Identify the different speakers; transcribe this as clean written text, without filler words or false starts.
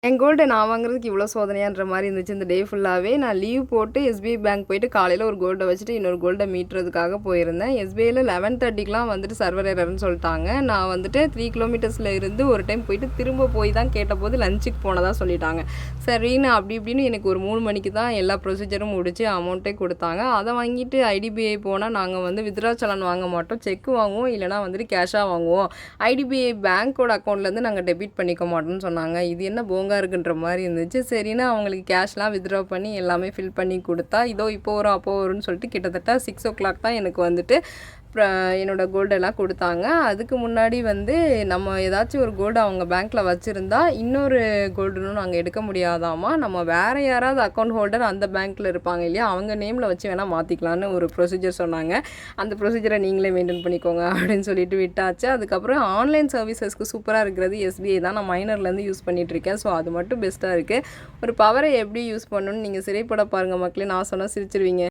Speaker 1: என் கோல்ட நான் வாங்குறதுக்கு இவ்வளோ சோதனையான்ற மாரி இருந்துச்சு இந்த டே ஃபுல்லாவே. நான் லீவ் போட்டு எஸ்பிஐ பேங்க் போயிட்டு காலையில ஒரு கோல்ட வச்சுட்டு, இன்னொரு கோல்ட மீட்றதுக்காக போயிருந்தேன். எஸ்பிஐல 11:30க்குலாம் வந்துட்டு சர்வர் எரர்ன்னு சொல்ட்டாங்க. நான் வந்துட்டு 3 கிலோமீட்டர்ஸ்ல இருந்து ஒரு டைம் போயிட்டு திரும்ப போய் தான் கேட்டபோது லஞ்சுக்கு போனதா சொல்லிட்டாங்க. சரின்னு அப்படி இப்படின்னு எனக்கு ஒரு 3 மணிக்கு தான் எல்லா ப்ரொசீஜரும் முடிச்சு அமௌண்ட்டே குடுத்தாங்க. அத வாங்கிட்டு ஐடிபிஐ போனா நாங்க வந்து வித்ட்ரா சலான் வாங்க மாட்டோம். செக் வாங்குவோம். இல்லன்னா வந்துட்டு கேஷா வாங்குவோம். ஐடிபிஐ பேங்கோட அக்கவுண்ட்லேருந்து நாங்க டெபிட் பண்ணிக்க மாட்டோம்னு சொன்னாங்க. இது என்ன போங்க இருக்குன்ற மாரி இருந்துச்சு. சரின்னு அவங்களுக்கு கேஷ்லாம் வித்ட்ரா பண்ணி எல்லாமே ஃபில் பண்ணி குடுத்தா, இதோ இப்போ வரும், அப்போ வரும்னு சொல்லிட்டு கிட்டத்தட்ட 6:00 தான் எனக்கு வந்துட்டு என்னோட கோல்டெல்லாம் குடுத்தாங்க. அதுக்கு முன்னாடி வந்து நம்ம ஏதாச்சும் ஒரு கோல்டு அவங்க பேங்க்ல வச்சிருந்தா, இன்னொரு கோல்டுன்னு நாங்க எடுக்க முடியாதாமா. நம்ம வேற யாராவது அக்கவுண்ட் ஹோல்டர் அந்த பேங்க்ல இருப்பாங்க இல்லையா? அவங்க நேம்ல வச்சு வேணா மாத்திக்கலான்னு ஒரு ப்ரொசீஜர் சொன்னாங்க. அந்த ப்ரொசீஜர நீங்களே மெயின்டெயின் பண்ணிக்கோங்க அப்படின்னு சொல்லிட்டு விட்டாச்சு. அதுக்கப்புறம் ஆன்லைன் சர்வீசஸ்க்கு சூப்பரா இருக்கிறது எஸ்பிஐ தான். நான் மைனர்லேருந்து யூஸ் பண்ணிட்டுருக்கேன். ஸோ அது மட்டும் பெஸ்ட்டா இருக்கு. ஒரு பவர எப்படி யூஸ் பண்ணணும்னு நீங்க சிறைப்பட பாருங்க மக்களே. நான் சொன்னா சிரிச்சிருவீங்க.